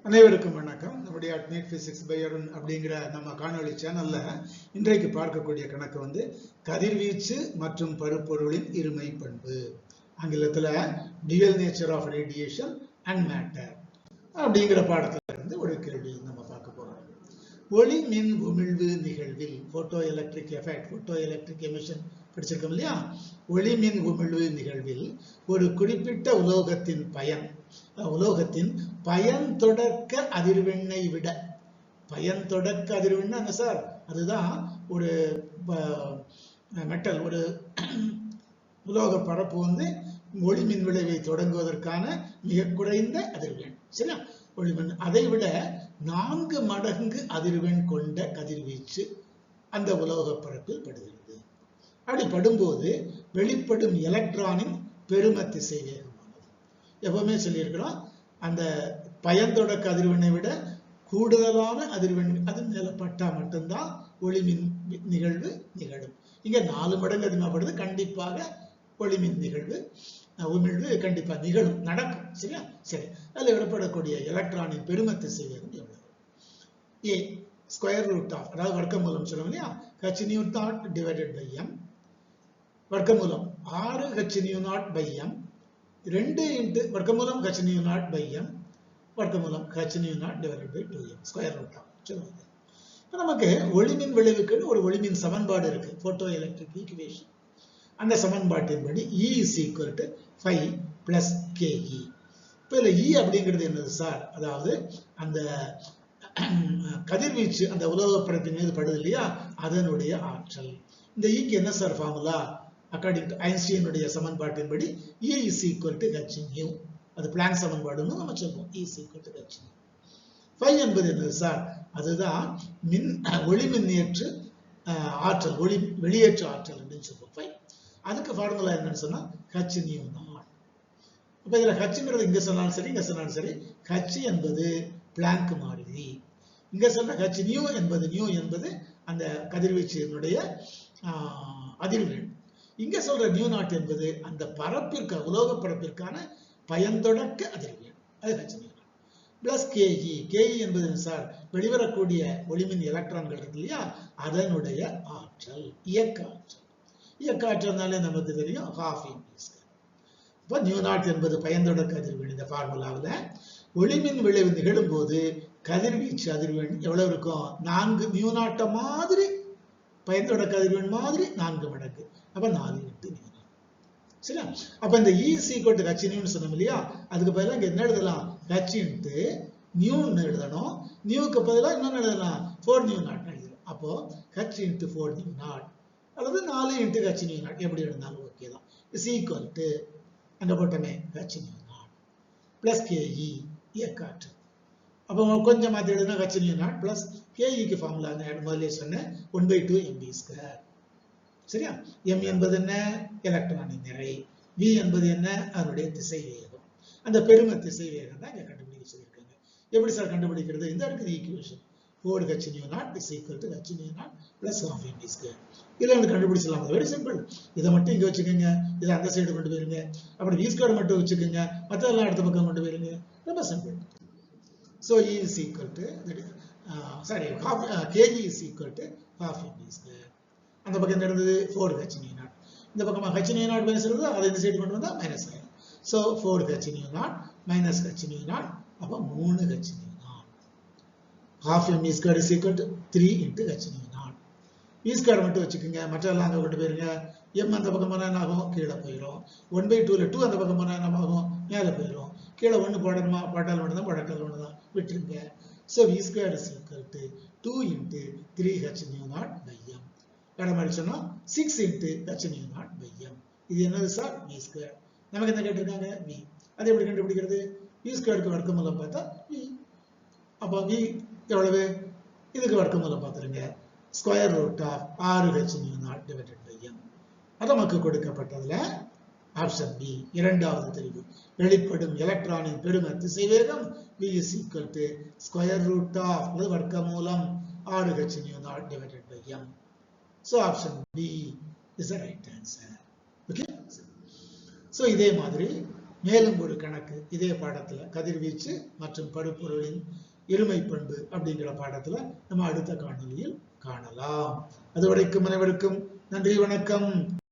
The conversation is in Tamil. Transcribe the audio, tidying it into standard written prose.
அனைவருக்கும் வணக்கம். நம்முடைய அட்னேட் பிசிக்ஸ் பை அருண் அப்படிங்கிற நம்ம காணொளி சேனல்ல இன்றைக்கு பார்க்கக்கூடிய கணக்கு கதிர்வீச்சு மற்றும் பருப்பொருளின் இருமை பண்பு, ஆங்கிலத்துல dual nature of radiation and matter அப்படிங்கிற பாடத்துல இருந்து ஒரு கேள்வி நம்ம பார்க்க போறோம். ஒளி மின் உமிழ்வு நிகழ்வில் photo electric effect, photo electric emission படிச்சிருக்கோம் இல்லையா? ஒளி மின் உமிழ்வு நிகழ்வில் ஒரு குறிப்பிட்ட உலோகத்தின் பயன் தொடக்க அதிர்வெண்ணை விட, பயன் தொடக்க அதிர்வெண் என்ன சார்? அதுதான் ஒரு மெட்டல், ஒரு உலோக பரப்பு ஒளி மின் விளைவை தொடங்குவதற்கான மிக குறைந்த அதிர்வெண், சரியா? ஒளிமின் அதை விட 4 மடங்கு அதிர்வெண் கொண்ட கதிர்வீச்சு அந்த உலோக பரப்பில் படுகிறது. அப்படி படும்போது வெளிப்படும் எலக்ட்ரானின் பெரும திசை வேகமானது. எப்பவுமே சொல்லியிருக்கிறோம், அந்த பயன் தொடக்க அதிர்வெண்ணை விட கூடுதலான அதிர்வெண் அது மேல பட்டா மட்டும்தான் ஒளிமின் நிகழ்வு நிகழும். இங்க 4 மடங்கு அதிகமாகப்படுது, கண்டிப்பாக ஒளிமின் நிகழ்வு உமிழ்வு கண்டிப்பா நிகழும், நடக்கும், சரியா? சரி, அதில் விடப்படக்கூடிய எலக்ட்ரானின் பெரும திசை வேகம் எவ்வளவு? A ஸ்கொயர் ரூட் ஆஃப், அதாவது வர்க்கமூலம் சொல்லுவோம் இல்லையா, h nu naught divided by m, வர்க்கமூலம் 6 h nu naught by m, 2 into வர்க்கமூலம் h nu naught by m, வர்க்கமூலம் h nu naught divided by 2m, square root of சொல்லுவாங்க. இப்போ நமக்கு ஒளிமின் விளைவுக்குன்னு ஒரு ஒளிமின் சமன்பாடு இருக்கு, போட்டோ எலக்ட்ரிக் ஈக்குவேஷன். அந்த சமன்பாட்டின்படி E is equal to phi plus KE. இப்போ இதில் E அப்படிங்கிறது என்னது சார்? அதாவது அந்த கதிர்வீச்சு அந்த உலோக பரப்பின் மீது படுது இல்லையா, அதனுடைய ஆற்றல். இந்த ஈக்கு என்ன சார் ஃபார்முலா? அக்கார்டிங் டு ஐன்ஸ்டீனுடைய சமன்பாட்டின்படி E is equal to h nu. அது பிளாங்க் சமன்பாடுன்னு நம்ம சொல்லுவோம். E is equal to h nu. phi என்பது என்னது சார்? அதுதான் ஒளி மின்னேற்று ஆற்றல், ஒளி வெளியேற்று ஆற்றல் அப்படின்னு சொல்லுவோம். phi அதுக்கு ஃபார்முலா என்னன்னு சொன்னா h nu naught. அப்ப இதுல ஹச்ங்கிறது இங்க சொன்னாலும் சரி, இங்க சொன்னாலும் சரி, h என்பது பிளாங்க் மாறிலி. இங்க சொல்ற h nu என்பது அந்த கதிர்வீச்சினுடைய அதிர்வெண். இங்க சொல்ற நியூ நாட் என்பது அந்த பரப்பிற்கு, உலோக பரப்பிற்கான பயன்தொடக்க அதிர்வெண், அது h nu naught plus KE. KE என்பது சார் வெளிவரக்கூடிய ஒளிமின் எலக்ட்ரான்கள் இருக்கு இல்லையா, அதனுடைய ஆற்றல், இயக்க ஆற்றல். இயக்க ஆற்றல்னாலே நமக்கு தெரியும் half mv². இப்போ நியூ நாட் என்பது பயன்தொடக்க அதிர்வெண். இந்த ஃபார்முலாவில் ஒளிமின் விளைவு நிகழும் போது கதிர்வீச்சு அதிர்வெண் எவ்வளவு இருக்கும்? 4 நியூ நாட்ட மாதிரி, பயன்தொடக்க அதிர்வெண் மாதிரி 4 மடங்கு. அப்ப 4 × நியூ நாட், சரியா? அப்ப இந்த E is equal to h nu சொன்னோம் இல்லையா, அதுக்கு பதிலாக இங்க என்ன எழுதலாம்? h × நியூன்னு எழுதணும். நியூக்கு பதிலாக இன்னொன்னு எழுதலாம், 4 நியூ நாட் எழுதலாம். அப்போ h × 4 நியூ நாட் அல்லது 4 × h nu naught எப்படி எழுதினாலும் ஓகே தான். இஸ் ஈக்குவல் டு அங்க போட்டமே h nu naught plus KE, இயக்க ஆற்றல். அப்போ கொஞ்சம் மாற்றி எழுதுனா h nu naught பிளஸ் KEக்கு ஃபார்முலா முதல்ல சொன்னேன் 1/2 mv², சரியா? m என்பது என்ன? எலக்ட்ரானின் நிறை. v என்பது என்ன? அதனுடைய திசை வேகம். அந்த பெரும திசை வேகம் தான் இங்க கண்டுபிடிக்க சொல்லியிருக்காங்க. எப்படி சார் கண்டுபிடிக்கிறது? இந்த இருக்குது equation. 4h nu naught is equal to h nu naught plus half mv². இதில் வந்து கண்டுபிடிச்சலாம். Very simple. இதை மட்டும் இங்கே வச்சுக்கோங்க, இதை அந்த சைடு கொண்டு போயிருங்க. அப்படி v² மட்டும் வச்சுக்கோங்க, மற்றதெல்லாம் அடுத்த பக்கம் கொண்டு போயிருங்க. ரொம்ப simple. So E is equal to KE is equal to half mv². அந்த பக்கம் என்ன இருந்தது? 4h nu naught. இந்த பக்கமாக h nu naught மைனஸ் இருந்தது, அதை இந்த சைடு கொண்டு வந்தால் மைனஸ் ஆகும். So 4h nu naught minus h nu naught, அப்போ 3h nu naught. half mv² is equal to 3 × h nu naught. v² மட்டும் வச்சுக்கோங்க, மற்றெல்லாம் அங்கே கொண்டு போயிருங்க. m அந்த பக்கம் போனால் என்ன ஆகும்? கீழே போயிடும். 1/2ல 2 அந்த பக்கம் போனால் என்ன ஆகும்? மேலே போயிடும். கீழே 1 போடணுமா? போட்டால் ஒன்று தான், போடாட்டால் ஒன்று தான், விட்டுருங்க. So v² is equal to 2 × 3h nu naught by m. வேற மாதிரி சொன்னால் 6 × h nu naught by m. இது என்னது சார்? v². நமக்கு என்ன கேட்டிருக்காங்க? v. அதை எப்படி கண்டுபிடிக்கிறது? v²க்கு வர்க்கமூலம் பார்த்தா v. அப்போ v எவ்வளவு? இதுக்கு வர்க்கமூலம் பார்த்துருங்க, square root of 6h nu naught divided by m. அது நமக்கு கொடுக்கப்பட்டதுல ஆப்ஷன் பி, இரண்டாவது தெரிவு. வெளிப்படும் எலக்ட்ரானின் பெரும திசைவேகம் v is equal to square root of, அது வர்க்கமூலம் 6h nu naught divided by m. So option B is the right answer. Okay. So இதே மாதிரி மேலும் ஒரு கணக்கு இதே பாடத்துல கதிர்வீச்சு மற்றும் பருப்பொருளின் இருமை பண்பு அப்படிங்கிற பாடத்துல நம்ம அடுத்த காணொலியில் காணலாம். அதுவரைக்கும் அனைவருக்கும் நன்றி, வணக்கம்.